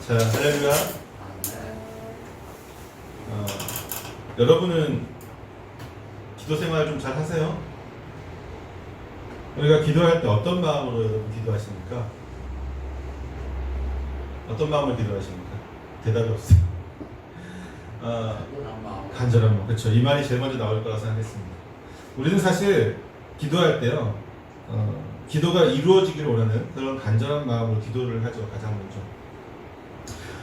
자, 할렐루야. 여러분은 기도 생활 좀 잘 하세요? 우리가 기도할 때 어떤 마음으로 여러분 기도하십니까? 어떤 마음으로 기도하십니까? 대답이 없어요. 간절한 마음. 그렇죠. 이 말이 제일 먼저 나올 거라 생각했습니다. 우리는 사실 기도할 때요, 기도가 이루어지기를 원하는 그런 간절한 마음으로 기도를 하죠. 가장 먼저.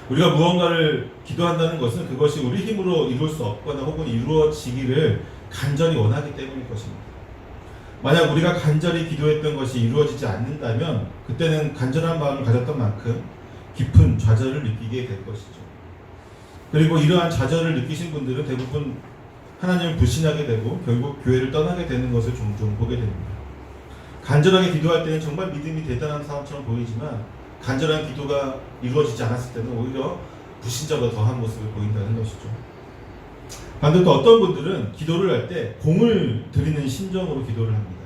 우리가 무언가를 기도한다는 것은 그것이 우리 힘으로 이룰 수 없거나 혹은 이루어지기를 간절히 원하기 때문일 것입니다. 만약 우리가 간절히 기도했던 것이 이루어지지 않는다면 그때는 간절한 마음을 가졌던 만큼 깊은 좌절을 느끼게 될 것이죠. 그리고 이러한 좌절을 느끼신 분들은 대부분 하나님을 불신하게 되고 결국 교회를 떠나게 되는 것을 종종 보게 됩니다. 간절하게 기도할 때는 정말 믿음이 대단한 사람처럼 보이지만 간절한 기도가 이루어지지 않았을 때는 오히려 불신자보다 더한 모습을 보인다는 것이죠. 반대로 또 어떤 분들은 기도를 할 때 공을 들이는 심정으로 기도를 합니다.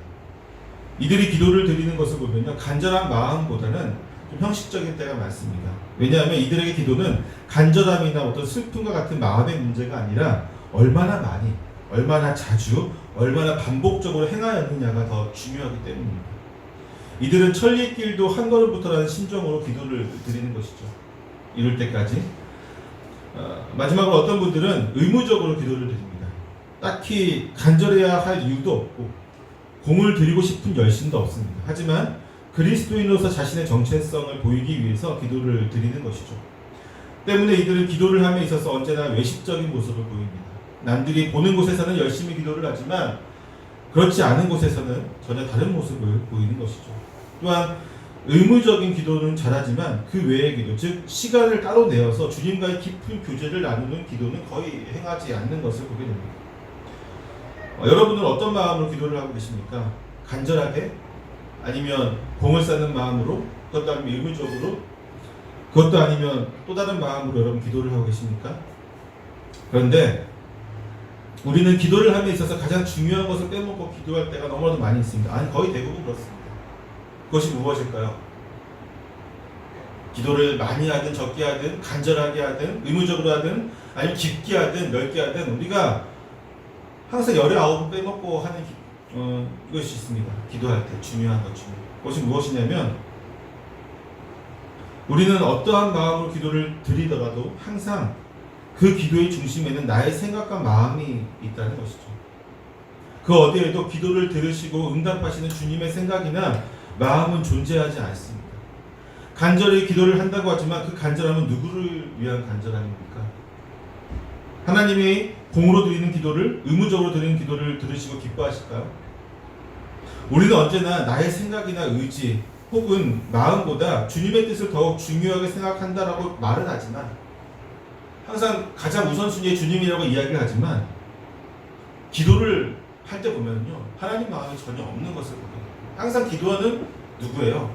이들이 기도를 드리는 것을 보면요, 간절한 마음보다는 좀 형식적인 때가 많습니다. 왜냐하면 이들에게 기도는 간절함이나 어떤 슬픔과 같은 마음의 문제가 아니라 얼마나 많이, 얼마나 자주, 얼마나 반복적으로 행하였느냐가 더 중요하기 때문입니다. 이들은 천리길도 한 걸음부터라는 심정으로 기도를 드리는 것이죠. 이룰 때까지. 마지막으로 어떤 분들은 의무적으로 기도를 드립니다. 딱히 간절해야 할 이유도 없고 공을 들이고 싶은 열심도 없습니다. 하지만 그리스도인으로서 자신의 정체성을 보이기 위해서 기도를 드리는 것이죠. 때문에 이들은 기도를 함에 있어서 언제나 외식적인 모습을 보입니다. 남들이 보는 곳에서는 열심히 기도를 하지만 그렇지 않은 곳에서는 전혀 다른 모습을 보이는 것이죠. 또한 의무적인 기도는 잘하지만 그 외의 기도, 즉 시간을 따로 내어서 주님과의 깊은 교제를 나누는 기도는 거의 행하지 않는 것을 보게 됩니다. 여러분은 어떤 마음으로 기도를 하고 계십니까? 간절하게? 아니면 공을 쌓는 마음으로? 그것도 아니면 의무적으로? 그것도 아니면 또 다른 마음으로 여러분 기도를 하고 계십니까? 그런데 우리는 기도를 함에 있어서 가장 중요한 것을 빼먹고 기도할 때가 너무나도 많이 있습니다. 아니, 거의 대부분 그렇습니다. 그것이 무엇일까요? 기도를 많이 하든 적게 하든 간절하게 하든 의무적으로 하든 아니면 깊게 하든 넓게 하든 우리가 항상 열의 아홉을 빼먹고 하는 이것이 있습니다. 기도할 때 중요한 것 중에. 그것이 무엇이냐면 우리는 어떠한 마음으로 기도를 드리더라도 항상 그 기도의 중심에는 나의 생각과 마음이 있다는 것이죠. 그 어디에도 기도를 들으시고 응답하시는 주님의 생각이나 마음은 존재하지 않습니다. 간절히 기도를 한다고 하지만 그 간절함은 누구를 위한 간절함입니까? 하나님이 공으로 드리는 기도를, 의무적으로 드리는 기도를 들으시고 기뻐하실까요? 우리는 언제나 나의 생각이나 의지 혹은 마음보다 주님의 뜻을 더욱 중요하게 생각한다라고 말은 하지만 항상 가장 우선순위의 주님이라고 이야기를 하지만 기도를 할 때 보면요, 하나님 마음이 전혀 없는 것을 보게 돼요. 항상 기도하는 누구예요?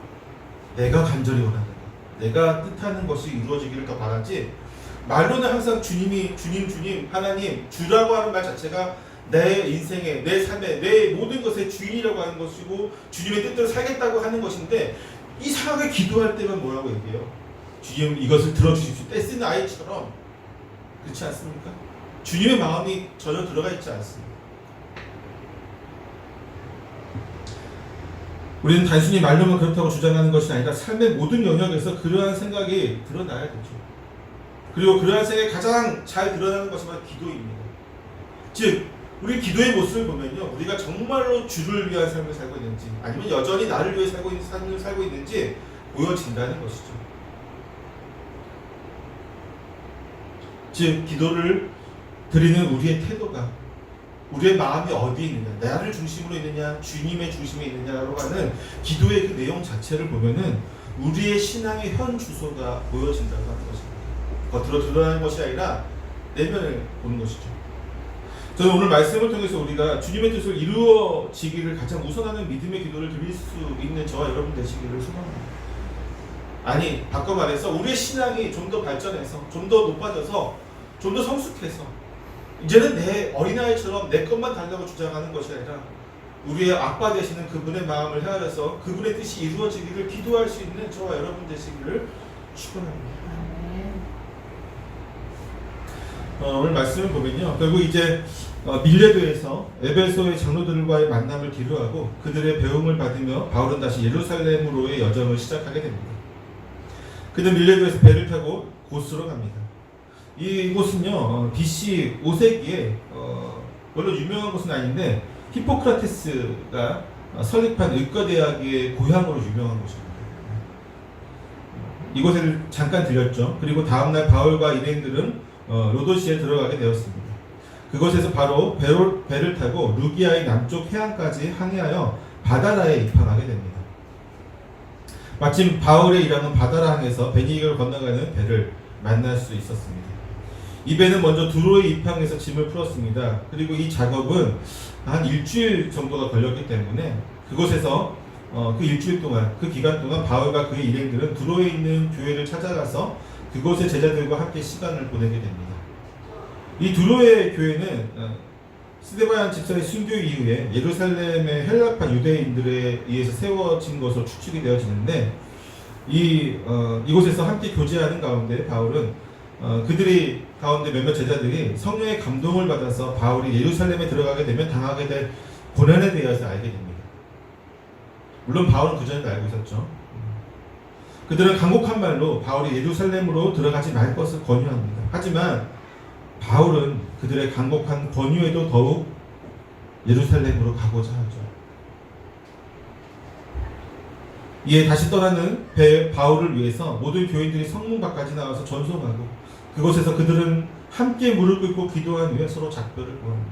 내가 간절히 원하는 것, 내가 뜻하는 것이 이루어지기를 더 바라지, 말로는 항상 주님 하나님 주라고 하는 말 자체가 내 인생의, 내 삶의, 내 모든 것의 주인이라고 하는 것이고 주님의 뜻대로 살겠다고 하는 것인데 이상하게 기도할 때만 뭐라고 얘기해요? 주님 이것을 들어주십시오. 떼쓰는 아이처럼. 그렇지 않습니까? 주님의 마음이 전혀 들어가 있지 않습니다. 우리는 단순히 말로만 그렇다고 주장하는 것이 아니라 삶의 모든 영역에서 그러한 생각이 드러나야 되죠. 그리고 그러한 생각이 가장 잘 드러나는 것이 바로 기도입니다. 즉 우리 기도의 모습을 보면요, 우리가 정말로 주를 위한 삶을 살고 있는지 아니면 여전히 나를 위해 살고 있는 삶을 살고 있는지 보여진다는 것이죠. 즉 기도를 드리는 우리의 태도가, 우리의 마음이 어디에 있느냐, 나를 중심으로 있느냐, 주님의 중심에 있느냐로 가는 기도의 그 내용 자체를 보면은 우리의 신앙의 현 주소가 보여진다고 하는 것입니다. 겉으로 드러나는 것이 아니라 내면을 보는 것이죠. 저는 오늘 말씀을 통해서 우리가 주님의 뜻을 이루어지기를 가장 우선하는 믿음의 기도를 드릴 수 있는 저와 여러분 되시기를 소망합니다. 아니, 바꿔 말해서 우리의 신앙이 좀 더 발전해서, 좀 더 높아져서, 좀 더 성숙해서 이제는 내 어린아이처럼 내 것만 달라고 주장하는 것이 아니라 우리의 아빠 되시는 그분의 마음을 헤아려서 그분의 뜻이 이루어지기를 기도할 수 있는 저와 여러분 되시기를 축원합니다. 오늘 말씀을 보면요, 결국 이제 밀레도에서 에베소의 장로들과의 만남을 기류하고 그들의 배움을 받으며 바울은 다시 예루살렘으로의 여정을 시작하게 됩니다. 그는 밀레도에서 배를 타고 고스로 갑니다. 이곳은요, BC 5세기에 별로 유명한 곳은 아닌데 히포크라테스가 설립한 의과대학의 고향으로 유명한 곳입니다. 이곳에 잠깐 들렸죠. 그리고 다음날 바울과 일행들은 로도시에 들어가게 되었습니다. 그곳에서 바로 배를 타고 루기아의 남쪽 해안까지 항해하여 바다라에 입항하게 됩니다. 마침 바울의 일하는 바다라항에서 베니게를 건너가는 배를 만날 수 있었습니다. 이 배는 먼저 두로에 입항해서 짐을 풀었습니다. 그리고 이 작업은 한 일주일 정도가 걸렸기 때문에 그곳에서 그 일주일 동안, 그 기간 동안 바울과 그의 일행들은 두로에 있는 교회를 찾아가서 그곳의 제자들과 함께 시간을 보내게 됩니다. 이 두로의 교회는 스데바얀 집사의 순교 이후에 예루살렘의 헬라파 유대인들에 의해서 세워진 것으로 추측이 되어지는데 이곳에서 함께 교제하는 가운데 바울은 그들이 가운데 몇몇 제자들이 성령의 감동을 받아서 바울이 예루살렘에 들어가게 되면 당하게 될 고난에 대해서 알게 됩니다. 물론 바울은 그전에도 알고 있었죠. 그들은 간곡한 말로 바울이 예루살렘으로 들어가지 말 것을 권유합니다. 하지만 바울은 그들의 간곡한 권유에도 더욱 예루살렘으로 가고자 하죠. 이에 다시 떠나는 바울을 위해서 모든 교인들이 성문 밖까지 나와서 전송하고 그곳에서 그들은 함께 무릎 꿇고 기도한 후에 서로 작별을 구합니다.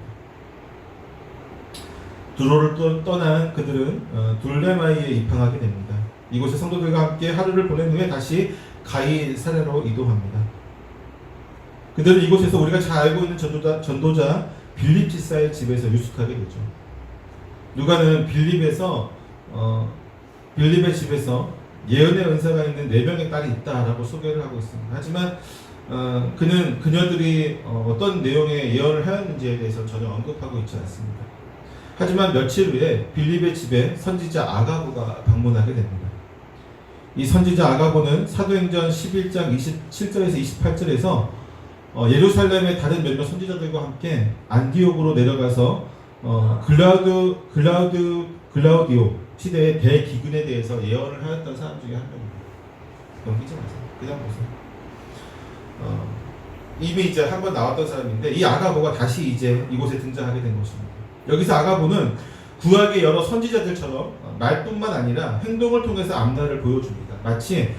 두로를 떠난 그들은 둘레마이에 입항하게 됩니다. 이곳에 성도들과 함께 하루를 보낸 후에 다시 가이사랴로 이동합니다. 그들은 이곳에서 우리가 잘 알고 있는 전도자 빌립 집사의 집에서 유숙하게 되죠. 누가는 빌립의 집에서 예언의 은사가 있는 4명의 딸이 있다라고 소개를 하고 있습니다. 하지만 그는 그녀들이 어떤 내용의 예언을 하였는지에 대해서 전혀 언급하고 있지 않습니다. 하지만 며칠 후에 빌립의 집에 선지자 아가보가 방문하게 됩니다. 이 선지자 아가보는 사도행전 11장 27절에서 28절에서 예루살렘의 다른 몇몇 선지자들과 함께 안디옥으로 내려가서 글라우디오 시대의 대기근에 대해서 예언을 하였던 사람 중에 한 명입니다. 넘기지 마세요. 그냥 보세요. 이미 이제 한번 나왔던 사람인데 이 아가보가 다시 이제 이곳에 등장하게 된 것입니다. 여기서 아가보는 구약의 여러 선지자들처럼 말뿐만 아니라 행동을 통해서 앞날을 보여줍니다. 마치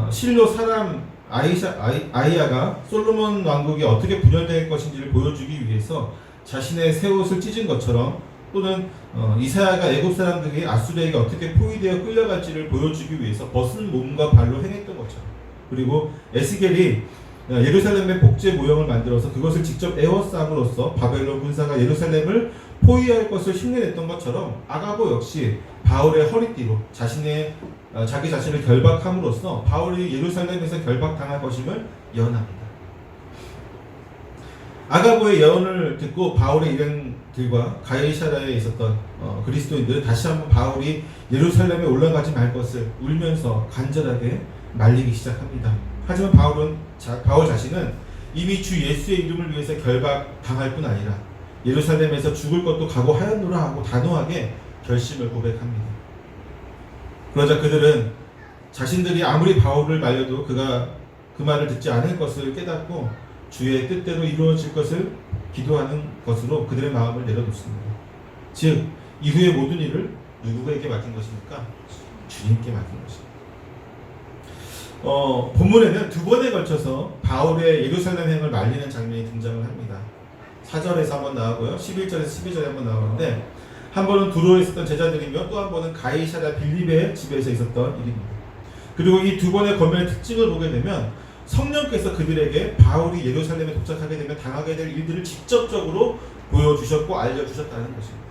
실로 사람 아이야가 솔로몬 왕국이 어떻게 분열될 것인지를 보여주기 위해서 자신의 새 옷을 찢은 것처럼 또는 이사야가 애굽 사람들이 아수르에게 어떻게 포위되어 끌려갈지를 보여주기 위해서 벗은 몸과 발로 행했던 것처럼, 그리고 에스겔이 예루살렘의 복제 모형을 만들어서 그것을 직접 에워싸움으로써 바벨론 군사가 예루살렘을 포위할 것을 흉내냈던 것처럼 아가보 역시 바울의 허리띠로 자기 자신을 결박함으로써 바울이 예루살렘에서 결박당할 것임을 예언합니다. 아가보의 예언을 듣고 바울의 일행들과 가이사랴에 있었던 그리스도인들은 다시 한번 바울이 예루살렘에 올라가지 말 것을 울면서 간절하게 말리기 시작합니다. 하지만 바울 자신은 이미 주 예수의 이름을 위해서 결박당할 뿐 아니라 예루살렘에서 죽을 것도 각오하였노라 하고 단호하게 결심을 고백합니다. 그러자 그들은 자신들이 아무리 바울을 말려도 그가 그 말을 듣지 않을 것을 깨닫고 주의 뜻대로 이루어질 것을 기도하는 것으로 그들의 마음을 내려놓습니다. 즉 이후의 모든 일을 누구에게 맡긴 것입니까? 주님께 맡긴 것입니다. 본문에는 두 번에 걸쳐서 바울의 예루살렘행을 말리는 장면이 등장을 합니다. 4절에서 한번 나오고요, 11절에서 12절에 한번 나오는데, 한 번은 두로에 있었던 제자들이며 또 한 번은 가이사랴 빌립의 집에서 있었던 일입니다. 그리고 이 두 번의 권면의 특징을 보게 되면 성령께서 그들에게 바울이 예루살렘에 도착하게 되면 당하게 될 일들을 직접적으로 보여주셨고 알려주셨다는 것입니다.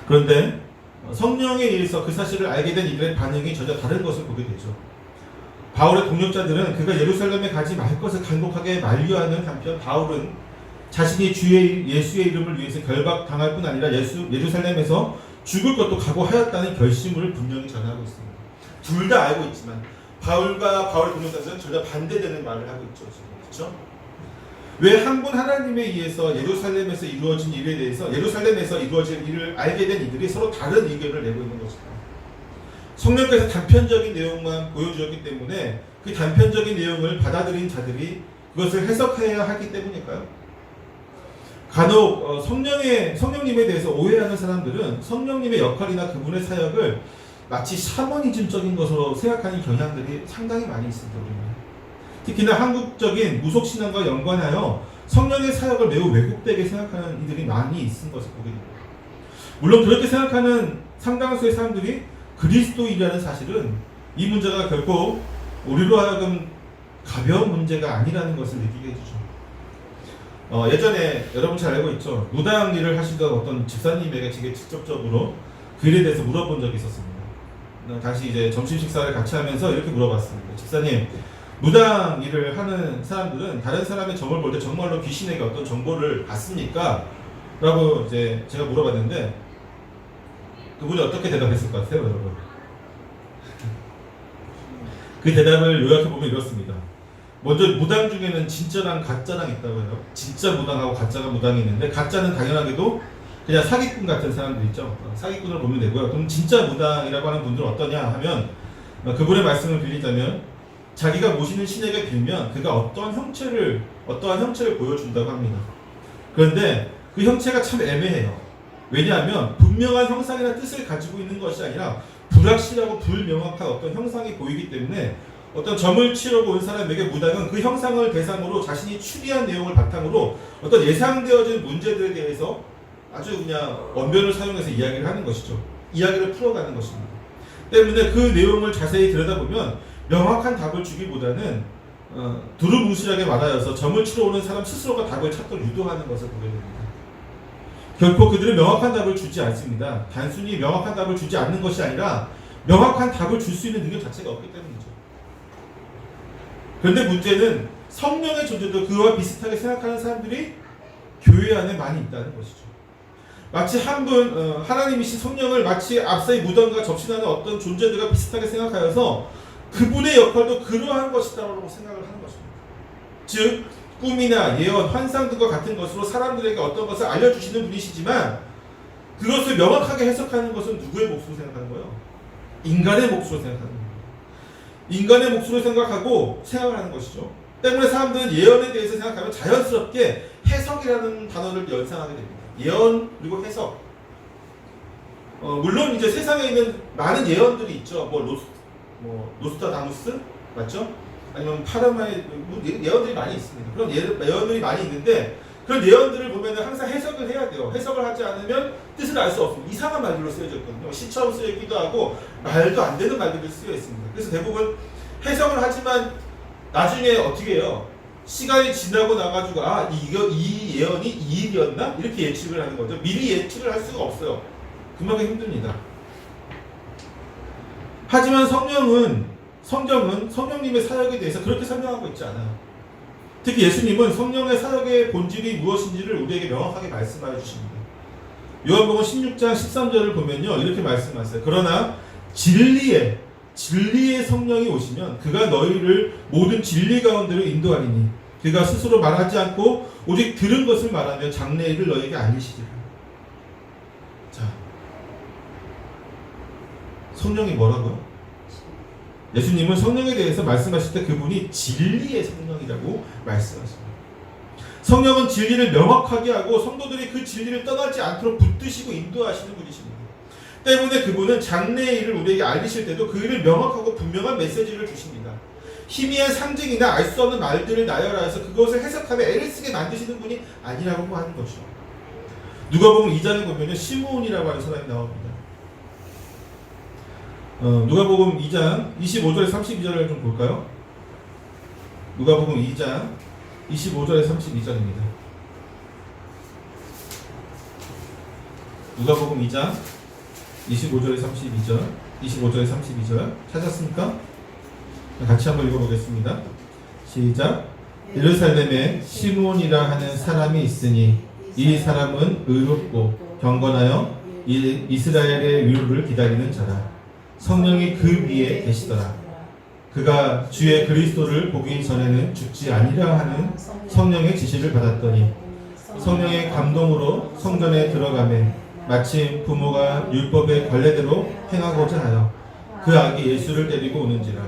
그런데 성령에 의해서 그 사실을 알게 된 이들의 반응이 전혀 다른 것을 보게 되죠. 바울의 동역자들은 그가 예루살렘에 가지 말 것을 간곡하게 만류하는 한편, 바울은 자신이 예수의 이름을 위해서 결박당할 뿐 아니라 예루살렘에서 죽을 것도 각오하였다는 결심을 분명히 전하고 있습니다. 둘 다 알고 있지만 바울과 바울의 동역자들은 전혀 반대되는 말을 하고 있죠. 그렇죠? 왜 한 분 하나님에 의해서 예루살렘에서 이루어진 일에 대해서 예루살렘에서 이루어진 일을 알게 된 이들이 서로 다른 의견을 내고 있는 것일까? 성령께서 단편적인 내용만 보여주었기 때문에 그 단편적인 내용을 받아들인 자들이 그것을 해석해야 하기 때문일까요? 간혹 성령님에 대해서 오해하는 사람들은 성령님의 역할이나 그분의 사역을 마치 샤머니즘적인 것으로 생각하는 경향들이 상당히 많이 있습니다. 특히나 한국적인 무속신앙과 연관하여 성령의 사역을 매우 왜곡되게 생각하는 이들이 많이 있은 것을 보게 됩니다. 물론 그렇게 생각하는 상당수의 사람들이 그리스도인이라는 사실은 이 문제가 결코 우리로 하여금 가벼운 문제가 아니라는 것을 느끼게 해주죠. 예전에 여러분 잘 알고 있죠. 무당 일을 하시던 어떤 집사님에게 제게 직접적으로 그 일에 대해서 물어본 적이 있었습니다. 당시 이제 점심 식사를 같이 하면서 이렇게 물어봤습니다. 집사님, 무당 일을 하는 사람들은 다른 사람의 점을 볼 때 정말로 귀신에게 어떤 정보를 받습니까? 라고 이제 제가 물어봤는데 그분이 어떻게 대답했을 것 같아요, 여러분? 그 대답을 요약해보면 이렇습니다. 먼저 무당 중에는 진짜랑 가짜랑 있다고 해요. 진짜 무당하고 가짜가 무당이 있는데 가짜는 당연하게도 그냥 사기꾼 같은 사람들 있죠. 사기꾼을 보면 되고요. 그럼 진짜 무당이라고 하는 분들은 어떠냐 하면 그분의 말씀을 빌리자면 자기가 모시는 신에게 빌면 그가 어떠한 형체를 보여준다고 합니다. 그런데 그 형체가 참 애매해요. 왜냐하면 분명한 형상이나 뜻을 가지고 있는 것이 아니라 불확실하고 불명확한 어떤 형상이 보이기 때문에 어떤 점을 치러고 온 사람에게 무당은 그 형상을 대상으로 자신이 추리한 내용을 바탕으로 어떤 예상되어진 문제들에 대해서 아주 그냥 언변을 사용해서 이야기를 하는 것이죠. 이야기를 풀어가는 것입니다. 때문에 그 내용을 자세히 들여다보면 명확한 답을 주기보다는 두루뭉실하게 말하여서 점을 치러 오는 사람 스스로가 답을 찾도록 유도하는 것을 보게 됩니다. 결코 그들은 명확한 답을 주지 않습니다. 단순히 명확한 답을 주지 않는 것이 아니라 명확한 답을 줄 수 있는 능력 자체가 없기 때문이죠. 그런데 문제는 성령의 존재도 그와 비슷하게 생각하는 사람들이 교회 안에 많이 있다는 것이죠. 마치 한 분 하나님이신 성령을 마치 앞서의 무덤과 접신하는 어떤 존재들과 비슷하게 생각하여서 그분의 역할도 그러한 것이다라고 생각을 하는 것입니다. 즉 꿈이나 예언, 환상 등과 같은 것으로 사람들에게 어떤 것을 알려주시는 분이시지만 그것을 명확하게 해석하는 것은 누구의 몫으로 생각하는 거예요? 인간의 몫으로 생각하는 거예요. 인간의 몫으로 생각하고 생각을 하는 것이죠. 때문에 사람들은 예언에 대해서 생각하면 자연스럽게 해석이라는 단어를 연상하게 됩니다. 예언 그리고 해석. 물론 이제 세상에 있는 많은 예언들이 있죠. 노스트라다무스 맞죠? 아니면 파라마의 예언들이 많이 있습니다. 그런 예언들이 많이 있는데 그런 예언들을 보면 항상 해석을 해야 돼요. 해석을 하지 않으면 뜻을 알 수 없습니다. 이상한 말들로 쓰여져 있거든요. 시처럼 쓰여있기도 하고 말도 안 되는 말들이 쓰여 있습니다. 그래서 대부분 해석을 하지만 나중에 어떻게 해요? 시간이 지나고 나가지고 이 예언이 이 일이었나? 이렇게 예측을 하는 거죠. 미리 예측을 할 수가 없어요. 그만큼 힘듭니다. 하지만 성경은 성령님의 사역에 대해서 그렇게 설명하고 있지 않아요. 특히 예수님은 성령의 사역의 본질이 무엇인지를 우리에게 명확하게 말씀하여 주십니다. 요한복음 16장 13절을 보면요 이렇게 말씀하세요. 그러나 진리의 성령이 오시면 그가 너희를 모든 진리 가운데로 인도하리니 그가 스스로 말하지 않고 오직 들은 것을 말하며 장래의 일을 너희에게 알리시리라. 자, 성령이 뭐라고요? 예수님은 성령에 대해서 말씀하실 때 그분이 진리의 성령이라고 말씀하십니다. 성령은 진리를 명확하게 하고 성도들이 그 진리를 떠나지 않도록 붙드시고 인도하시는 분이십니다. 때문에 그분은 장래의 일을 우리에게 알리실 때도 그 일을 명확하고 분명한 메시지를 주십니다. 희미한 상징이나 알 수 없는 말들을 나열하여서 그것을 해석하며 애를 쓰게 만드시는 분이 아니라고 하는 것이죠. 누가복음 2장에 보면 시므온이라고 하는 사람이 나옵니다. 누가복음 2장 25절에 32절을 좀 볼까요? 누가복음 2장 25절에 32절입니다. 누가복음 2장 25절에 32절 찾았습니까? 같이 한번 읽어보겠습니다. 시작. 예루살렘에 시므온이라 하는 사람이 있으니 이 사람은 의롭고 경건하여 이스라엘의 위로를 기다리는 자라. 성령이 그 위에 계시더라. 그가 주의 그리스도를 보기 전에는 죽지 아니라 하는 성령의 지시를 받았더니 성령의 감동으로 성전에 들어가매 마침 부모가 율법의 관례대로 행하고자 하여 그 아기 예수를 데리고 오는지라.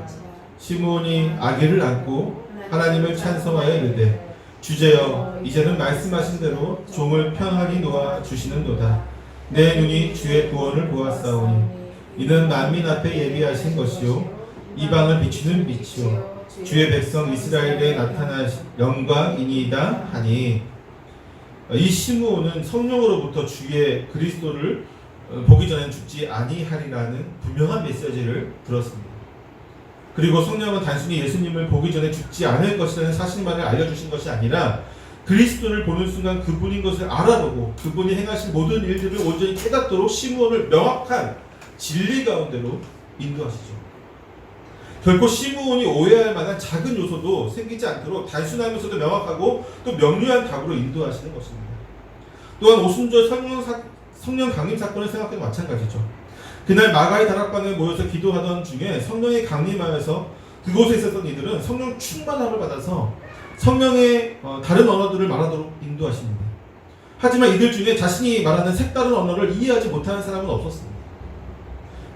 시므온이 아기를 안고 하나님을 찬송하여 이르되 주제여 이제는 말씀하신 대로 종을 편하게 놓아 주시는도다. 내 눈이 주의 구원을 보았사오니 이는 만민 앞에 예비하신 것이요 이방을 비추는 빛이요 주의 백성 이스라엘에 나타나신 영광이니이다 하니, 이 시므온은 성령으로부터 주의 그리스도를 보기 전엔 죽지 아니하리라는 분명한 메시지를 들었습니다. 그리고 성령은 단순히 예수님을 보기 전에 죽지 않을 것이라는 사실만을 알려주신 것이 아니라 그리스도를 보는 순간 그분인 것을 알아보고 그분이 행하신 모든 일들을 온전히 깨닫도록 시므온을 명확한 진리 가운데로 인도하시죠. 결코 시므온이 오해할 만한 작은 요소도 생기지 않도록 단순하면서도 명확하고 또 명료한 답으로 인도하시는 것입니다. 또한 오순절 성령 강림 사건을 생각해도 마찬가지죠. 그날 마가의 다락방에 모여서 기도하던 중에 성령이 강림하여서 그곳에 있었던 이들은 성령 충만함을 받아서 성령의 다른 언어들을 말하도록 인도하십니다. 하지만 이들 중에 자신이 말하는 색다른 언어를 이해하지 못하는 사람은 없었습니다.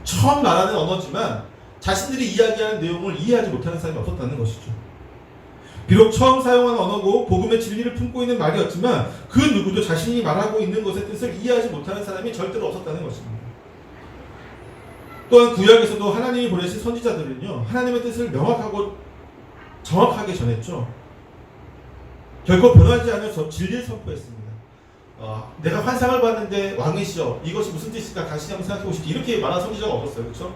처음 말하는 언어지만 자신들이 이야기하는 내용을 이해하지 못하는 사람이 없었다는 것이죠. 비록 처음 사용한 언어고 복음의 진리를 품고 있는 말이었지만 그 누구도 자신이 말하고 있는 것의 뜻을 이해하지 못하는 사람이 절대로 없었다는 것입니다. 또한 구약에서도 하나님이 보내신 선지자들은요, 하나님의 뜻을 명확하고 정확하게 전했죠. 결코 변하지 않은 진리를 선포했습니다. 내가 환상을 봤는데 왕이시여 이것이 무슨 뜻일까 다시 한번 생각해 보십시오. 이렇게 말한 선지자가 없었어요. 그렇죠?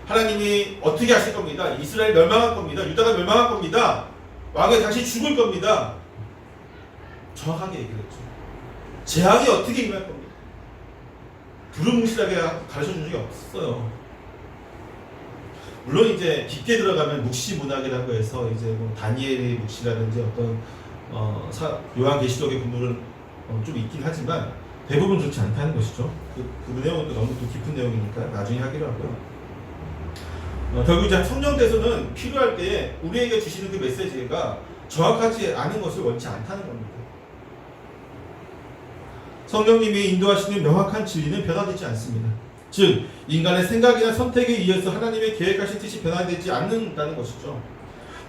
하나님이 어떻게 하실 겁니다. 이스라엘 멸망할 겁니다. 유다가 멸망할 겁니다. 왕이 다시 죽을 겁니다. 정확하게 얘기했죠. 재앙이 어떻게 임할 겁니다. 두루뭉실하게 가르쳐준 적이 없어요. 물론 이제 깊게 들어가면 묵시 문학이라고 해서 이제 뭐 다니엘의 묵시라든지 어떤 요한계시록의 분물은 좀 있긴 하지만 대부분 그렇지 않다는 것이죠. 그 내용은 또 너무 또 깊은 내용이니까 나중에 하기로 하고요. 결국 이제 성령께서는 필요할 때에 우리에게 주시는 그 메시지가 정확하지 않은 것을 원치 않다는 겁니다. 성령님이 인도하시는 명확한 진리는 변화되지 않습니다. 즉 인간의 생각이나 선택에 의해서 하나님의 계획하신 뜻이 변화되지 않는다는 것이죠.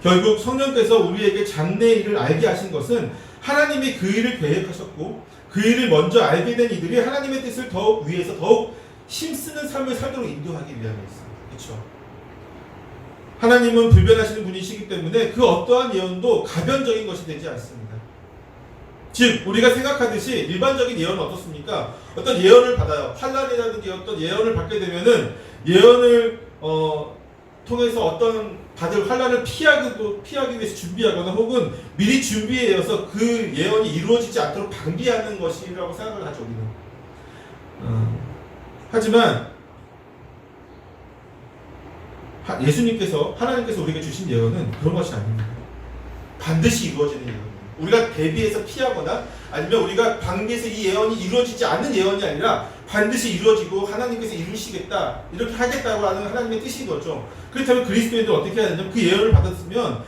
결국 성령께서 우리에게 장래일을 알게 하신 것은 하나님이 그 일을 계획하셨고 그 일을 먼저 알게 된 이들이 하나님의 뜻을 더욱 위해서 더욱 힘쓰는 삶을 살도록 인도하기 위함이었습니다. 그렇죠? 하나님은 불변하시는 분이시기 때문에 그 어떠한 예언도 가변적인 것이 되지 않습니다. 즉 우리가 생각하듯이 일반적인 예언은 어떻습니까? 어떤 예언을 받아요. 환란이라든지 어떤 예언을 받게 되면은 예언을 통해서 어떤 받을 환란을 피하기 위해서 준비하거나 혹은 미리 준비해서 그 예언이 이루어지지 않도록 방비하는 것이라고 생각을 하죠. 우리는. 하지만 예수님께서 하나님께서 우리에게 주신 예언은 그런 것이 아닙니다. 반드시 이루어지는 예언입니다. 우리가 대비해서 피하거나 아니면 우리가 방비해서 이 예언이 이루어지지 않는 예언이 아니라 반드시 이루어지고 하나님께서 이루시겠다 이렇게 하겠다고 하는 하나님의 뜻인 거죠. 그렇다면 그리스도인들은 어떻게 해야 되냐면 그 예언을 받았으면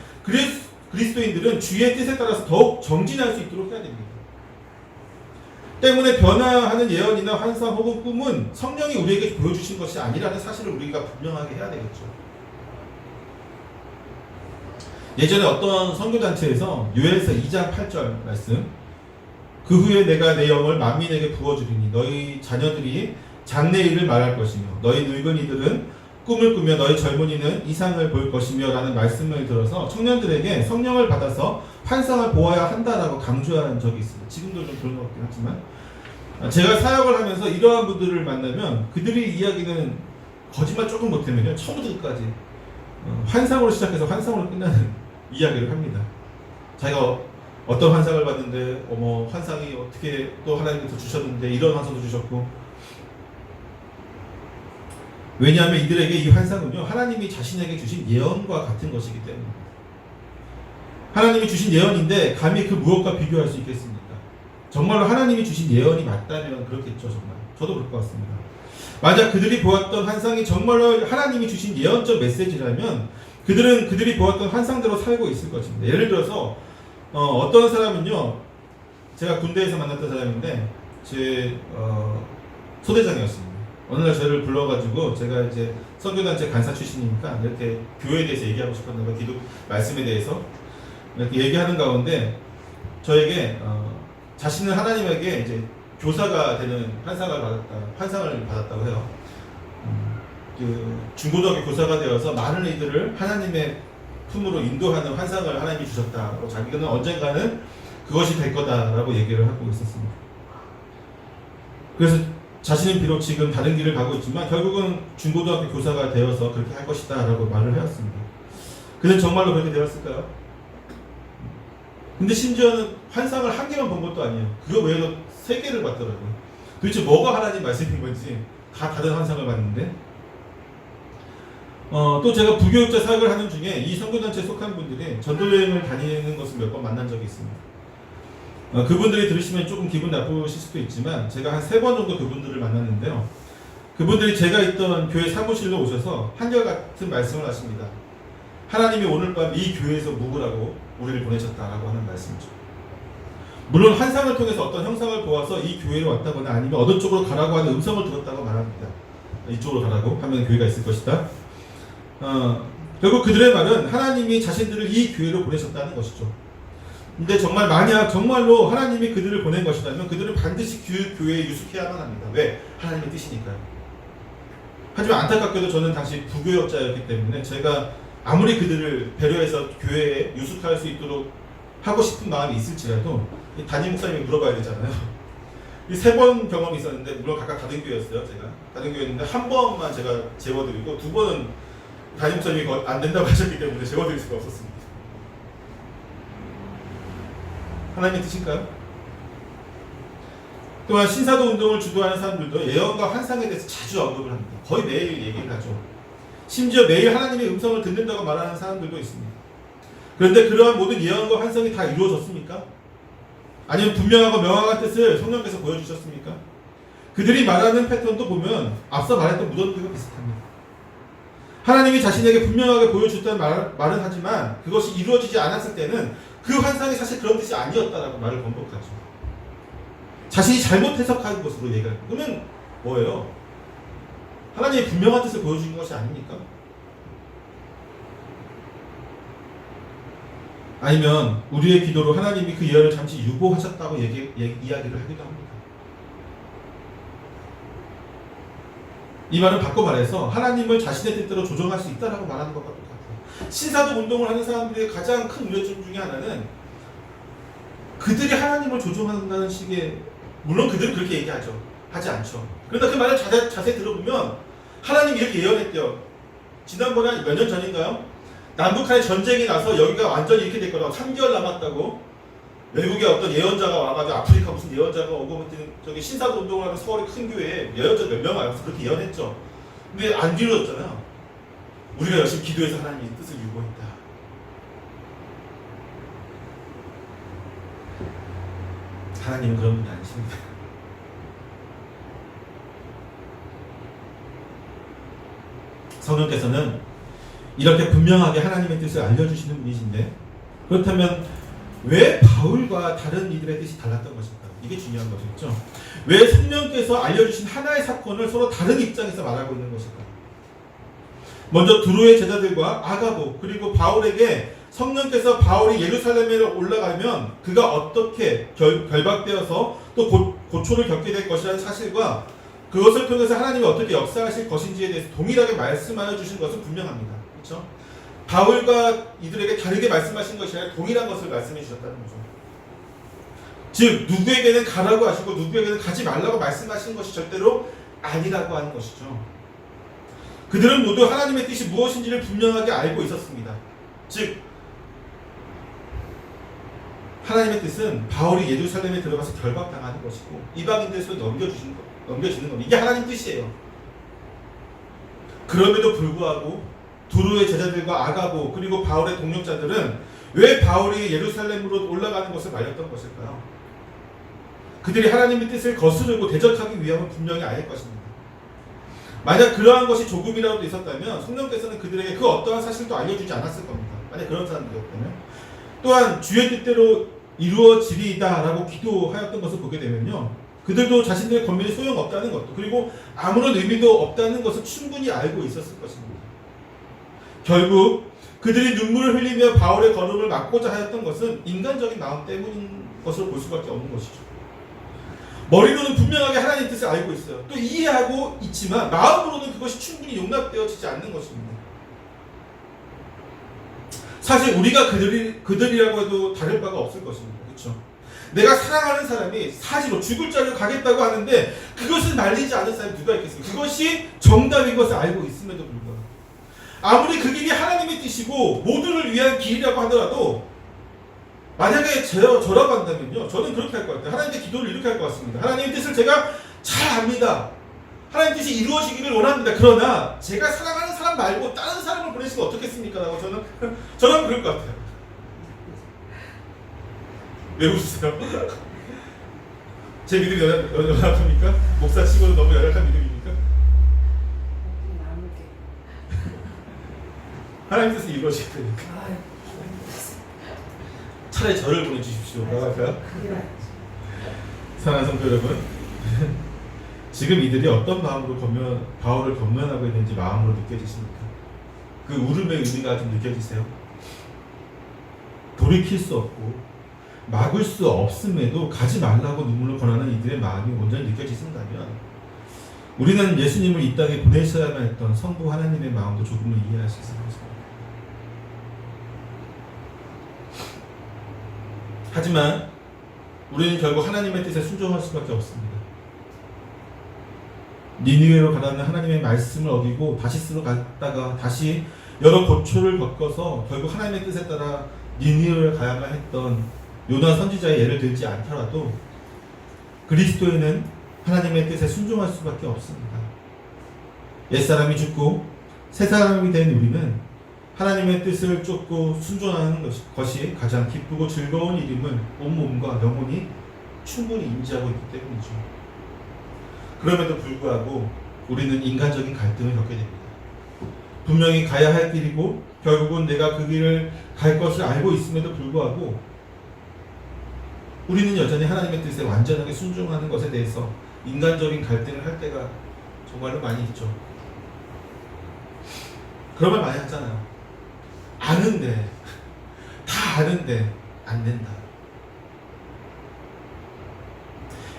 그리스도인들은 주의 뜻에 따라서 더욱 정진할 수 있도록 해야 됩니다. 때문에 변화하는 예언이나 환상 혹은 꿈은 성령이 우리에게 보여주신 것이 아니라는 사실을 우리가 분명하게 해야 되겠죠. 예전에 어떤 선교단체에서 요엘서 2장 8절 말씀, 그 후에 내가 내 영을 만민에게 부어주리니 너희 자녀들이 장래일을 말할 것이며 너희 늙은이들은 꿈을 꾸며 너희 젊은이는 이상을 볼 것이며 라는 말씀을 들어서 청년들에게 성령을 받아서 환상을 보아야 한다라고 강조한 적이 있습니다. 지금도 좀 그런 것 같긴 하지만 제가 사역을 하면서 이러한 분들을 만나면 그들의 이야기는 거짓말 조금 못하면요 처음부터 끝까지 환상으로 시작해서 환상으로 끝나는 이야기를 합니다. 자기가 어떤 환상을 봤는데 환상이 어떻게 또 하나님께서 주셨는데 이런 환상도 주셨고, 왜냐하면 이들에게 이 환상은요 하나님이 자신에게 주신 예언과 같은 것이기 때문입니다. 하나님이 주신 예언인데 감히 그 무엇과 비교할 수 있겠습니까? 정말로 하나님이 주신 예언이 맞다면 그렇겠죠. 정말 저도 그럴 것 같습니다. 만약 그들이 보았던 환상이 정말로 하나님이 주신 예언적 메시지라면 그들이 보았던 환상대로 살고 있을 것입니다. 예를 들어서 어떤 사람은요, 제가 군대에서 만났던 사람인데 제 소대장이었습니다. 어느 날 저를 불러가지고 제가 이제 선교단체 간사 출신이니까 이렇게 교회에 대해서 얘기하고 싶었나 봐요. 기독 말씀에 대해서 이렇게 얘기하는 가운데 저에게 자신은 하나님에게 이제 교사가 되는 환상을 받았다고 해요. 그 중고등학교 교사가 되어서 많은 이들을 하나님의 품으로 인도하는 환상을 하나님이 주셨다고, 자기는 언젠가는 그것이 될 거다라고 얘기를 하고 있었습니다. 그래서 자신은 비록 지금 다른 길을 가고 있지만 결국은 중고등학교 교사가 되어서 그렇게 할 것이다 라고 말을 해왔습니다. 그는 정말로 그렇게 되었을까요? 근데 심지어는 환상을 한 개만 본 것도 아니에요. 그거 외에도 3개를 봤더라고요. 도대체 뭐가 하나님 말씀인 건지 다 다른 환상을 봤는데, 또 제가 부교육자 사역을 하는 중에 이 선교단체에 속한 분들이 전도여행을 다니는 것을 몇 번 만난 적이 있습니다. 그분들이 들으시면 조금 기분 나쁘실 수도 있지만 제가 한 3번 정도 그분들을 만났는데요. 그분들이 제가 있던 교회 사무실로 오셔서 한결같은 말씀을 하십니다. 하나님이 오늘 밤 이 교회에서 묵으라고 우리를 보내셨다라고 하는 말씀이죠. 물론 환상을 통해서 어떤 형상을 보아서 이 교회로 왔다거나 아니면 어느 쪽으로 가라고 하는 음성을 들었다고 말합니다. 이쪽으로 가라고 하면 교회가 있을 것이다. 결국 그들의 말은 하나님이 자신들을 이 교회로 보내셨다는 것이죠. 근데 만약 정말로 하나님이 그들을 보낸 것이라면 그들은 반드시 그 교회에 유숙해야만 합니다. 왜? 하나님의 뜻이니까요. 하지만 안타깝게도 저는 당시 부교역자였기 때문에 제가 아무리 그들을 배려해서 교회에 유숙할 수 있도록 하고 싶은 마음이 있을지라도 담임 목사님이 물어봐야 되잖아요. 이 3번 경험이 있었는데, 물론 각각 다른 교회였어요. 제가 다른 교회였는데 한 번만 제가 재워드리고 2번은 담임 목사님이 안 된다고 하셨기 때문에 재워드릴 수가 없었습니다. 하나님의 뜻일까요? 또한 신사도 운동을 주도하는 사람들도 예언과 환상에 대해서 자주 언급을 합니다. 거의 매일 얘기를 하죠. 심지어 매일 하나님의 음성을 듣는다고 말하는 사람들도 있습니다. 그런데 그러한 모든 예언과 환상이 다 이루어졌습니까? 아니면 분명하고 명확한 뜻을 성령께서 보여주셨습니까? 그들이 말하는 패턴도 보면 앞서 말했던 무덤들과 비슷합니다. 하나님이 자신에게 분명하게 보여줬다는 말은 하지만 그것이 이루어지지 않았을 때는 그 환상이 사실 그런 뜻이 아니었다라고 말을 번복하죠. 자신이 잘못 해석한 것으로 얘기하는 거예요. 그러면 뭐예요? 하나님의 분명한 뜻을 보여주는 것이 아닙니까? 아니면 우리의 기도로 하나님이 그 예언을 잠시 유보하셨다고 이야기를 하기도 합니다. 이 말은 바꿔 말해서 하나님을 자신의 뜻대로 조정할 수 있다라고 말하는 것과 똑같아요. 신사도 운동을 하는 사람들의 가장 큰 우려점 중에 하나는 그들이 하나님을 조종한다는 식의, 물론 그들은 그렇게 얘기하죠. 하지 않죠. 그러나 그 말을 자세히 들어보면 하나님이 이렇게 예언했대요. 지난번에 몇 년 전인가요? 남북한의 전쟁이 나서 여기가 완전히 이렇게 될 거라고, 3개월 남았다고 외국의 어떤 예언자가 와가지고, 아프리카 무슨 예언자가 오고, 저기 신사도 운동을 하는 서울의 큰 교회에 예언자 몇 명 와서 그렇게 예언했죠. 근데 안 이루어졌잖아요. 우리가 열심히 기도해서 하나님의 뜻을 유보했다. 하나님은 그런 분이 아니십니다. 성령께서는 이렇게 분명하게 하나님의 뜻을 알려주시는 분이신데, 그렇다면 왜 바울과 다른 이들의 뜻이 달랐던 것일까? 이게 중요한 거겠죠. 왜 성령께서 알려주신 하나의 사건을 서로 다른 입장에서 말하고 있는 것일까? 먼저 두로의 제자들과 아가보, 그리고 바울에게 성령께서 바울이 예루살렘에 올라가면 그가 어떻게 결박되어서 또 고초를 겪게 될 것이라는 사실과 그것을 통해서 하나님이 어떻게 역사하실 것인지에 대해서 동일하게 말씀하여 주신 것은 분명합니다. 그렇죠? 바울과 이들에게 다르게 말씀하신 것이 아니라 동일한 것을 말씀해 주셨다는 거죠. 즉 누구에게는 가라고 하시고 누구에게는 가지 말라고 말씀하시는 것이 절대로 아니라고 하는 것이죠. 그들은 모두 하나님의 뜻이 무엇인지를 분명하게 알고 있었습니다. 즉 하나님의 뜻은 바울이 예루살렘에 들어가서 결박당하는 것이고 이방인들 손에 넘겨주는 겁니다. 이게 하나님 뜻이에요. 그럼에도 불구하고 두루의 제자들과 아가보 그리고 바울의 동력자들은 왜 바울이 예루살렘으로 올라가는 것을 말렸던 것일까요? 그들이 하나님의 뜻을 거스르고 대적하기 위함은 분명히 아닐 것입니다. 만약 그러한 것이 조금이라도 있었다면 성령께서는 그들에게 그 어떠한 사실도 알려주지 않았을 겁니다. 만약 그런 사람들이었다면. 또한 주의 뜻대로 이루어지리이다 라고 기도하였던 것을 보게 되면요, 그들도 자신들의 권면이 소용없다는 것도, 그리고 아무런 의미도 없다는 것을 충분히 알고 있었을 것입니다. 결국 그들이 눈물을 흘리며 바울의 걸음을 막고자 하였던 것은 인간적인 마음 때문인 것으로 볼 수밖에 없는 것이죠. 머리로는 분명하게 하나님의 뜻을 알고 있어요. 또 이해하고 있지만 마음으로는 그것이 충분히 용납되어지지 않는 것입니다. 사실 우리가 그들이라고 해도 다를 바가 없을 것입니다. 그렇죠? 내가 사랑하는 사람이 사지로 죽을 자리로 가겠다고 하는데 그것을 말리지 않은 사람이 누가 있겠습니까? 그것이 정답인 것을 알고 있음에도 불구하고, 아무리 그 길이 하나님의 뜻이고 모두를 위한 길이라고 하더라도, 만약에 저라고 한다면요, 저는 그렇게 할 것 같아요. 하나님께 기도를 이렇게 할 것 같습니다. 하나님의 뜻을 제가 잘 압니다. 하나님의 뜻이 이루어지기를 원합니다. 그러나 제가 사랑하는 사람 말고 다른 사람을 보내시면 어떻겠습니까? 라고 저는 그럴 것 같아요. 왜 웃으세요? 제 믿음이 연약합니까? 목사 치고는 너무 연약한 믿음입니까? 하나님 뜻이 이루어지게 되니까. 차라리 저를 보내주십시오. 할까요? 사랑하는 성도 여러분, 지금 이들이 어떤 마음으로 바울을 권면하고 있는지 마음으로 느껴지십니까? 그 울음의 의미가 좀 느껴지세요? 돌이킬 수 없고 막을 수 없음에도 가지 말라고 눈물을 권하는 이들의 마음이 온전히 느껴지신다면, 우리는 예수님을 이 땅에 보내셔야만 했던 성부 하나님의 마음도 조금은 이해할 수 있을 것입니다. 하지만 우리는 결국 하나님의 뜻에 순종할 수밖에 없습니다. 니느웨로 가라는 하나님의 말씀을 어기고 다시스로 갔다가 다시 여러 고초를 겪어서 결국 하나님의 뜻에 따라 니느웨를 가야만 했던 요나 선지자의 예를 들지 않더라도 그리스도인은 하나님의 뜻에 순종할 수밖에 없습니다. 옛사람이 죽고 새 사람이 된 우리는 하나님의 뜻을 쫓고 순종하는 것이 가장 기쁘고 즐거운 일임을 온몸과 영혼이 충분히 인지하고 있기 때문이죠. 그럼에도 불구하고 우리는 인간적인 갈등을 겪게 됩니다. 분명히 가야 할 길이고 결국은 내가 그 길을 갈 것을 알고 있음에도 불구하고 우리는 여전히 하나님의 뜻에 완전하게 순종하는 것에 대해서 인간적인 갈등을 할 때가 정말로 많이 있죠. 그런 말 많이 하잖아요. 아는데, 다 아는데 안 된다.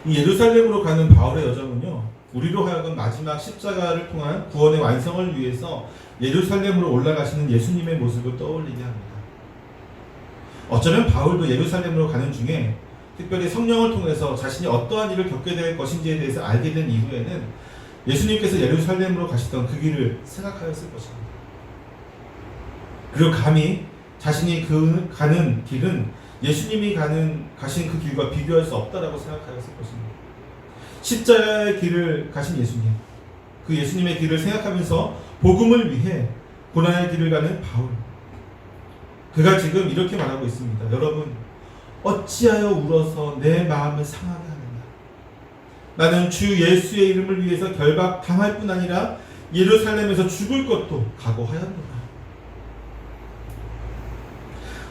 이 예루살렘으로 가는 바울의 여정은요, 우리로 하여금 마지막 십자가를 통한 구원의 완성을 위해서 예루살렘으로 올라가시는 예수님의 모습을 떠올리게 합니다. 어쩌면 바울도 예루살렘으로 가는 중에 특별히 성령을 통해서 자신이 어떠한 일을 겪게 될 것인지에 대해서 알게 된 이후에는 예수님께서 예루살렘으로 가시던 그 길을 생각하였을 것입니다. 그리고 감히 자신이 가는 길은 예수님이 가신 그 길과 비교할 수 없다라고 생각하였을 것입니다. 십자가의 길을 가신 예수님, 그 예수님의 길을 생각하면서 복음을 위해 고난의 길을 가는 바울, 그가 지금 이렇게 말하고 있습니다. 여러분, 어찌하여 울어서 내 마음을 상하게 하느냐. 나는 주 예수의 이름을 위해서 결박당할 뿐 아니라 예루살렘에서 죽을 것도 각오하였노라.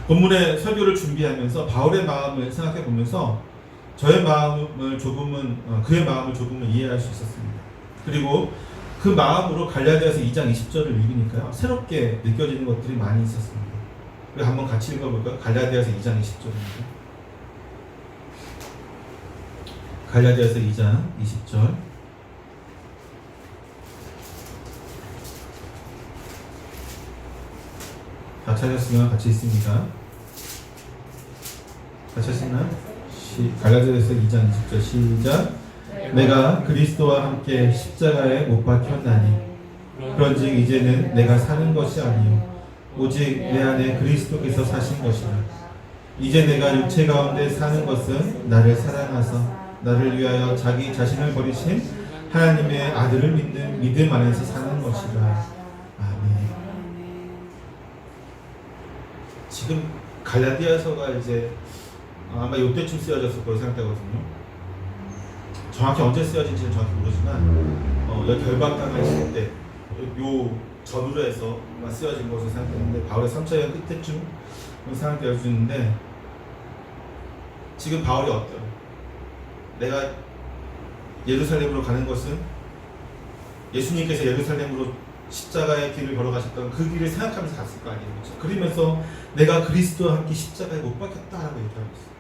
본문의 설교를 준비하면서 바울의 마음을 생각해 보면서 저의 마음을 조금은 그의 마음을 조금은 이해할 수 있었습니다. 그리고 그 마음으로 갈라디아서 2장 20절을 읽으니까요, 새롭게 느껴지는 것들이 많이 있었습니다. 그래서 한번 같이 읽어볼까요? 갈라디아서 2장 20절입니다. 갈라디아서 2장 20절. 다 찾았으면 같이 있습니다. 다 찾았나요? 갈라디아서 2장 20절 시작. 내가 그리스도와 함께 십자가에 못 박혔나니 그런즉 이제는 내가 사는 것이 아니요 오직 내 안에 그리스도께서 사신 것이라. 이제 내가 육체 가운데 사는 것은 나를 사랑하사 나를 위하여 자기 자신을 버리신 하나님의 아들을 믿는 믿음 안에서 사는 것이라. 아멘. 지금 갈라디아서가 이제 아마 이때쯤 쓰여졌을 거라고 생각되거든요. 정확히 언제 쓰여진지는 정확히 모르지만 여기 결박당할 때 요 전후로 해서 쓰여진 것으로 생각되는데 바울의 3차 여행 끝에쯤 생각될 수 있는데 지금 바울이 어때요? 내가 예루살렘으로 가는 것은 예수님께서 예루살렘으로 십자가의 길을 걸어가셨던 그 길을 생각하면서 갔을 거 아니에요. 그렇죠? 그러면서 내가 그리스도와 함께 십자가에 못 박혔다라고 얘기하고 있어요.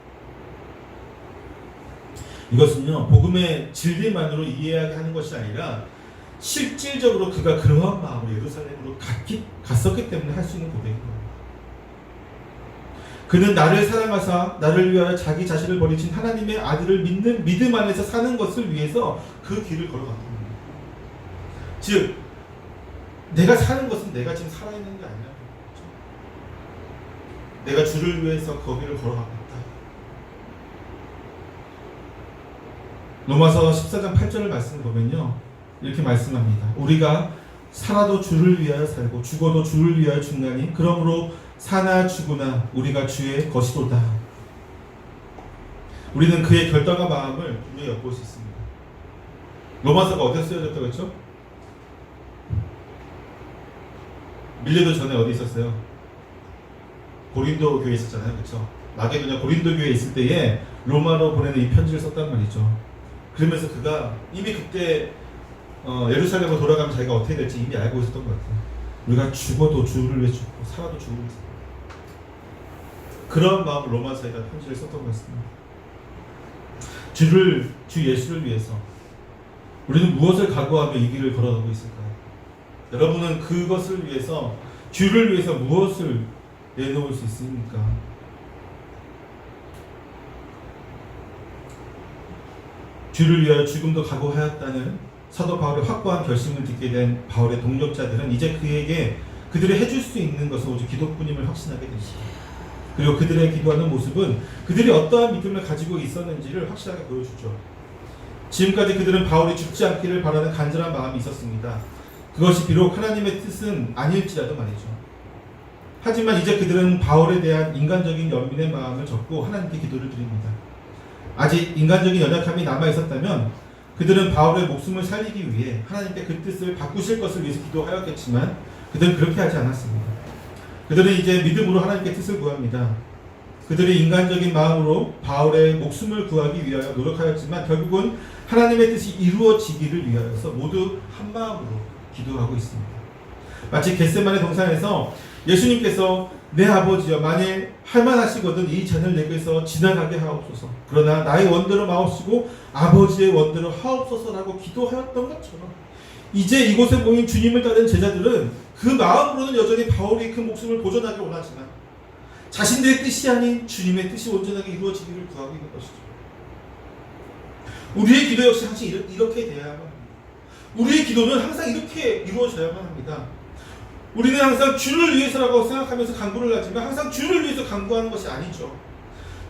이것은요, 복음의 진리만으로 이해하게 하는 것이 아니라 실질적으로 그가 그러한 마음으로 예루살렘으로 갔었기 때문에 할 수 있는 고백입니다. 그는 나를 사랑하사 나를 위하여 자기 자신을 버리신 하나님의 아들을 믿는 믿음 안에서 사는 것을 위해서 그 길을 걸어갔다. 즉 내가 사는 것은 내가 지금 살아있는 게 아니라 내가 주를 위해서 거기를 걸어가고 있다. 로마서 14장 8절을 말씀 보면요, 이렇게 말씀합니다. 우리가 살아도 주를 위하여 살고 죽어도 주를 위하여 죽나니 그러므로 사나 죽으나 우리가 주의 것이로다. 우리는 그의 결단과 마음을 분명히 엿볼 수 있습니다. 로마서가 어디서 쓰여졌다고 그랬죠? 밀레도 전에 어디 있었어요? 고린도 교회에 있었잖아요. 그렇죠? 마게도냐 고린도 교회에 있을 때에 로마로 보내는 이 편지를 썼단 말이죠. 그러면서 그가 이미 그때 예루살렘으로 돌아가면 자기가 어떻게 될지 이미 알고 있었던 것 같아요. 우리가 죽어도 주를 위해 죽고 살아도 주를 위해 살고, 그런 마음으로 로마서에다 편지를 썼던 것 같습니다. 주 예수를 위해서 우리는 무엇을 각오하며 이 길을 걸어가고 있을까요? 여러분은 그것을 위해서, 주를 위해서 무엇을 내놓을 수 있습니까? 주를 위하여 죽음도 각오하였다는 사도 바울의 확고한 결심을 듣게 된 바울의 동력자들은 이제 그에게 그들이 해줄 수 있는 것은 오직 기도뿐임을 확신하게 됩니다. 그리고 그들의 기도하는 모습은 그들이 어떠한 믿음을 가지고 있었는지를 확실하게 보여주죠. 지금까지 그들은 바울이 죽지 않기를 바라는 간절한 마음이 있었습니다. 그것이 비록 하나님의 뜻은 아닐지라도 말이죠. 하지만 이제 그들은 바울에 대한 인간적인 연민의 마음을 접고 하나님께 기도를 드립니다. 아직 인간적인 연약함이 남아있었다면 그들은 바울의 목숨을 살리기 위해 하나님께 그 뜻을 바꾸실 것을 위해서 기도하였겠지만 그들은 그렇게 하지 않았습니다. 그들은 이제 믿음으로 하나님께 뜻을 구합니다. 그들이 인간적인 마음으로 바울의 목숨을 구하기 위하여 노력하였지만 결국은 하나님의 뜻이 이루어지기를 위하여서 모두 한 마음으로 기도하고 있습니다. 마치 겟세마네 동산에서 예수님께서 내 아버지여 만일 할만하시거든 이 잔을 내게서 지나가게 하옵소서, 그러나 나의 원대로 마옵시고 아버지의 원대로 하옵소서라고 기도하였던 것처럼 이제 이곳에 모인 주님을 따른 제자들은 그 마음으로는 여전히 바울이 그 목숨을 보존하길 원하지만 자신들의 뜻이 아닌 주님의 뜻이 온전하게 이루어지기를 구하고 있는 것이죠. 우리의 기도 역시 항상 이렇게 돼야만 합니다. 우리의 기도는 항상 이렇게 이루어져야만 합니다. 우리는 항상 주를 위해서라고 생각하면서 간구를 하지만 항상 주를 위해서 간구하는 것이 아니죠.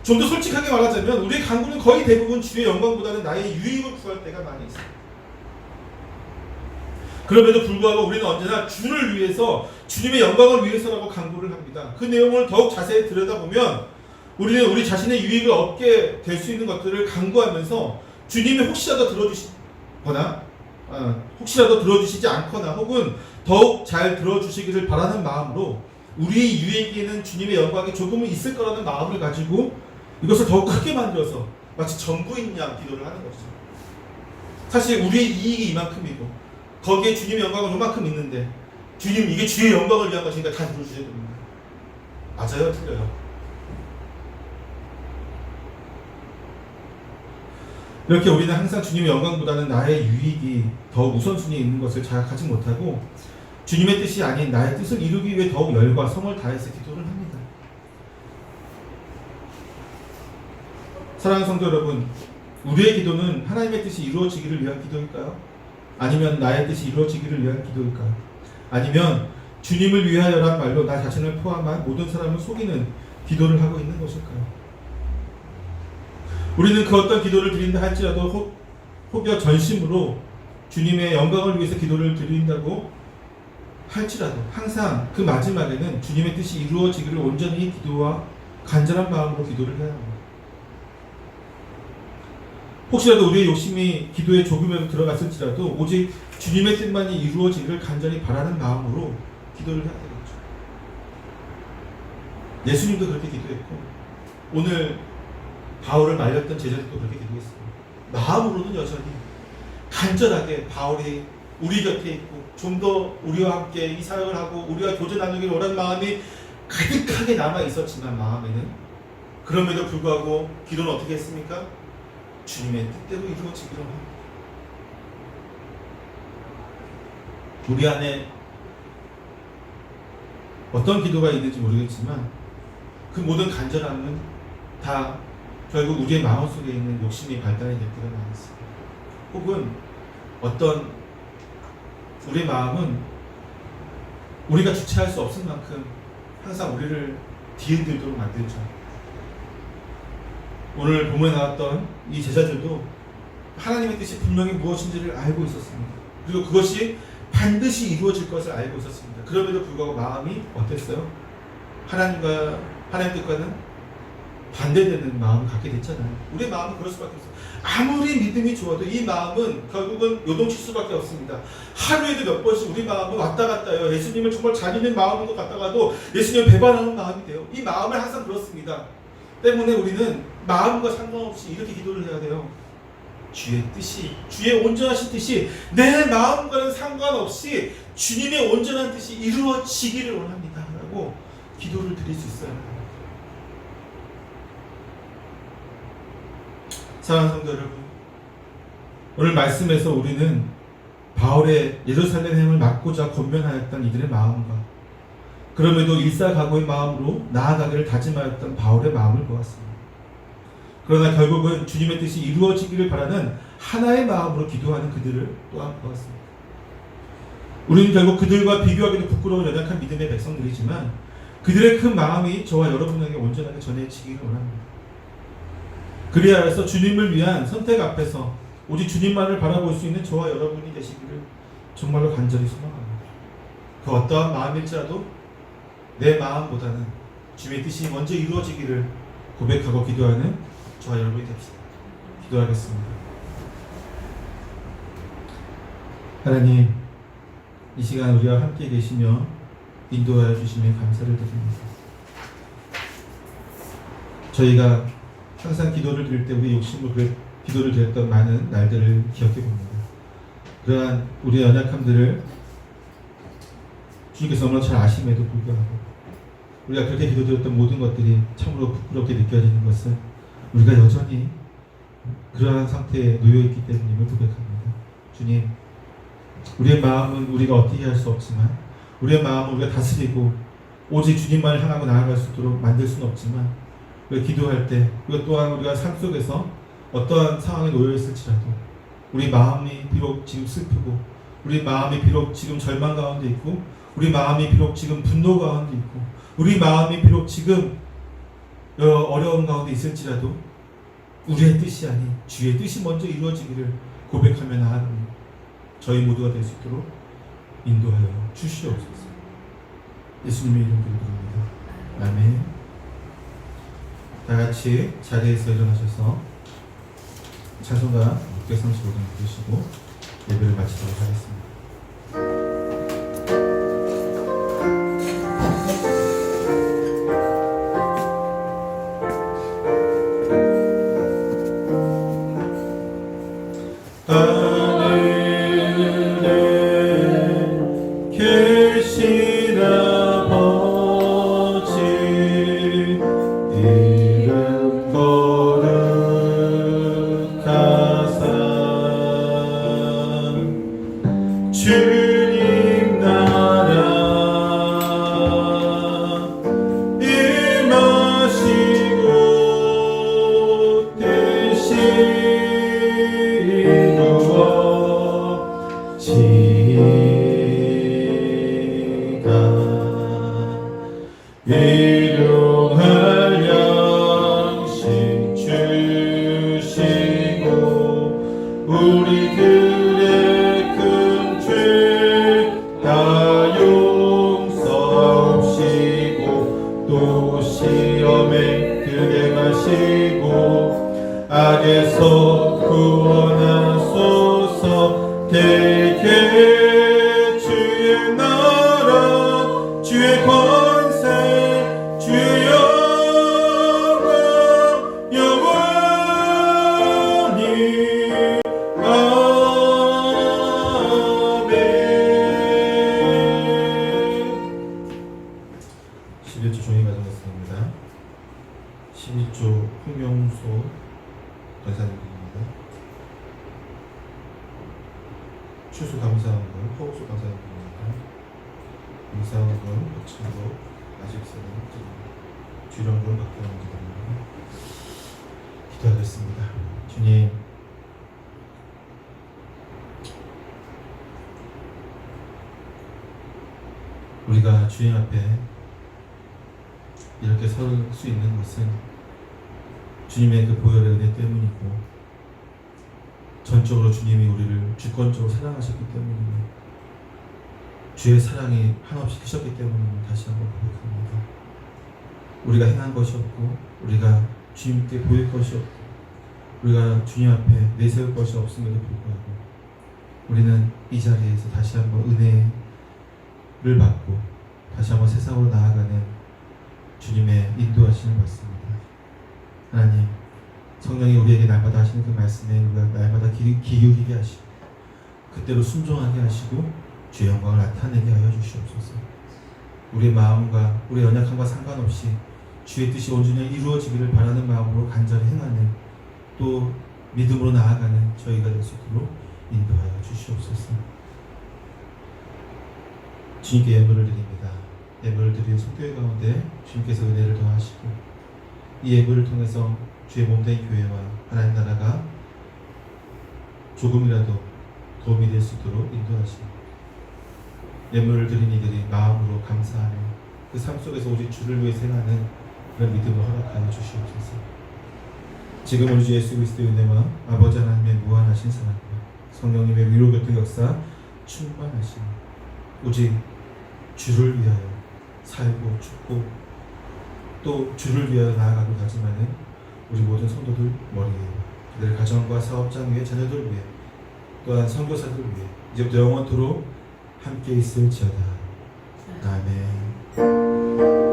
좀 더 솔직하게 말하자면 우리의 간구는 거의 대부분 주의 영광보다는 나의 유익을 구할 때가 많이 있습니다. 그럼에도 불구하고 우리는 언제나 주를 위해서, 주님의 영광을 위해서라고 간구를 합니다. 그 내용을 더욱 자세히 들여다보면 우리는 우리 자신의 유익을 얻게 될 수 있는 것들을 간구하면서 주님이 혹시라도 들어주시지 않거나 혹은 더욱 잘 들어주시기를 바라는 마음으로 우리의 유익에는 주님의 영광이 조금은 있을 거라는 마음을 가지고 이것을 더욱 크게 만들어서 마치 전부인 양 기도를 하는 것이죠. 사실 우리의 이익이 이만큼이고 거기에 주님의 영광은 요만큼 있는데 주님 이게 주의 영광을 위한 것이니까 다 들어주셔야 됩니다. 맞아요? 틀려요? 이렇게 우리는 항상 주님의 영광보다는 나의 유익이 더 우선순위에 있는 것을 자각하지 못하고 주님의 뜻이 아닌 나의 뜻을 이루기 위해 더욱 열과 성을 다해서 기도를 합니다. 사랑하는 성도 여러분, 우리의 기도는 하나님의 뜻이 이루어지기를 위한 기도일까요? 아니면 나의 뜻이 이루어지기를 위한 기도일까요? 아니면 주님을 위하여란 말로 나 자신을 포함한 모든 사람을 속이는 기도를 하고 있는 것일까요? 우리는 그 어떤 기도를 드린다 할지라도 혹여 전심으로 주님의 영광을 위해서 기도를 드린다고 할지라도 항상 그 마지막에는 주님의 뜻이 이루어지기를 온전히 기도와 간절한 마음으로 기도를 해야 합니다. 혹시라도 우리의 욕심이 기도에 조금이라도 들어갔을지라도 오직 주님의 뜻만이 이루어지기를 간절히 바라는 마음으로 기도를 해야 되겠죠. 예수님도 그렇게 기도했고 오늘 바울을 말렸던 제자들도 그렇게 기도했습니다. 마음으로는 여전히 간절하게 바울이 우리 곁에 있고 좀 더 우리와 함께 이 사역을 하고 우리와 교제 나누기를 원하는 마음이 가득하게 남아 있었지만 마음에는 그럼에도 불구하고 기도는 어떻게 했습니까? 주님의 뜻대로 이루어지기로 합니다. 우리 안에 어떤 기도가 있는지 모르겠지만 그 모든 간절함은 다 결국 우리의 마음속에 있는 욕심이 발단이 될 때가 많습니다. 혹은 어떤 우리의 마음은 우리가 주체할 수 없을 만큼 항상 우리를 뒤흔들도록 만들죠. 오늘 본문에 나왔던 이 제자들도 하나님의 뜻이 분명히 무엇인지를 알고 있었습니다. 그리고 그것이 반드시 이루어질 것을 알고 있었습니다. 그럼에도 불구하고 마음이 어땠어요? 하나님 뜻과는 반대되는 마음을 갖게 됐잖아요. 우리의 마음은 그럴 수밖에 없어요. 아무리 믿음이 좋아도 이 마음은 결국은 요동칠 수밖에 없습니다. 하루에도 몇 번씩 우리 마음은 왔다 갔다 해요. 예수님을 정말 잘 믿는 마음인 것 같다가도 예수님을 배반하는 마음이 돼요. 이 마음을 항상 그렇습니다. 때문에 우리는 마음과 상관없이 이렇게 기도를 해야 돼요. 주의 뜻이, 주의 온전하신 뜻이 내 마음과는 상관없이 주님의 온전한 뜻이 이루어지기를 원합니다 라고 기도를 드릴 수 있어야 합니다. 사랑하는 성도 여러분, 오늘 말씀에서 우리는 바울의 예루살렘 행을 막고자 권면하였던 이들의 마음과 그럼에도 일사각오의 마음으로 나아가기를 다짐하였던 바울의 마음을 보았습니다. 그러나 결국은 주님의 뜻이 이루어지기를 바라는 하나의 마음으로 기도하는 그들을 또한 보았습니다. 우리는 결국 그들과 비교하기도 부끄러운 연약한 믿음의 백성들이지만 그들의 큰 마음이 저와 여러분에게 온전하게 전해지기를 원합니다. 그리하여 해서 주님을 위한 선택 앞에서 오직 주님만을 바라볼 수 있는 저와 여러분이 되시기를 정말로 간절히 소망합니다. 그 어떠한 마음일지라도 내 마음보다는 주님의 뜻이 먼저 이루어지기를 고백하고 기도하는 저와 여러분이 됩시다. 기도하겠습니다. 하나님, 이 시간 우리와 함께 계시며 인도하여 주시며 감사를 드립니다. 저희가 항상 기도를 드릴 때 우리 욕심으로 기도를 드렸던 많은 날들을 기억해 봅니다. 그러한 우리의 연약함들을 주님께서 너무나 잘 아심에도 불구하고 우리가 그렇게 기도드렸던 모든 것들이 참으로 부끄럽게 느껴지는 것은 우리가 여전히 그러한 상태에 놓여있기 때문임을 고백합니다. 주님, 우리의 마음은 우리가 어떻게 할 수 없지만 우리의 마음을 우리가 다스리고 오직 주님만을 향하고 나아갈 수 있도록 만들 수는 없지만 우리가 기도할 때 그리고 또한 우리가 삶 속에서 어떠한 상황에 놓여있을지라도 우리 마음이 비록 지금 슬프고 우리 마음이 비록 지금 절망 가운데 있고 우리 마음이 비록 지금 분노 가운데 있고 우리 마음이 비록 지금 어려움 가운데 있을지라도 우리의 뜻이 아닌 주의 뜻이 먼저 이루어지기를 고백하며 나아가는 저희 모두가 될 수 있도록 인도하여 주시옵소서. 예수님의 이름으로 기도합니다. 아멘. 다 같이 자리에서 일어나셔서 찬송가 635장 부르시고 예배를 마치도록 하겠습니다. 악에서 이사원군 허우소 강사님입니다. 이사원군 거창도 아직서는 주령군 박경입니다. 기도하겠습니다. 주님, 우리가 주님 앞에 이렇게 설 수 있는 것은 주님의 그 보혈의 은혜 때문이고, 전적으로 주님이 우리를 주권적으로 사랑하셨기 때문이며, 주의 사랑이 한없이 크셨기 때문입니다. 다시 한번 고백합니다. 우리가 행한 것이 없고, 우리가 주님께 보일 것이 없고, 우리가 주님 앞에 내세울 것이 없음에도 불구하고 우리는 이 자리에서 다시 한번 은혜를 받고 다시 한번 세상으로 나아가는 주님의 인도하심을 받습니다. 하나님, 성령이 우리에게 날마다 하시는 그 말씀에 우리가 날마다 귀 기울이게 하시고 그때로 순종하게 하시고 주의 영광을 나타내게 하여 주시옵소서. 우리의 마음과 우리의 연약함과 상관없이 주의 뜻이 온전히 이루어지기를 바라는 마음으로 간절히 행하는, 또 믿음으로 나아가는 저희가 될 수 있도록 인도하여 주시옵소서. 주님께 예물을 드립니다. 예물을 드리는 속교회 가운데 주님께서 은혜를 더하시고 이 예물을 통해서 주의 몸된 교회와 하나님 나라가 조금이라도 도움이 될 수 있도록 인도하시고, 예물을 드린 이들이 마음으로 감사하며 그 삶 속에서 오직 주를 위해 생하는 그런 믿음을 허락하여 주시옵소서. 지금 우리 주 예수 그리스도의 은혜와 아버지 하나님의 무한하신 사랑과 성령님의 위로 교통 역사 충만하시며 오직 주를 위하여 살고 죽고 또 주를 위하여 나아가고 다짐하는 우리 모든 성도들 머리에, 그들 가정과 사업장 위에 자녀들 위해, 또한 선교사들 위해 이제부터 영원토록 함께 있을지어다. 아멘.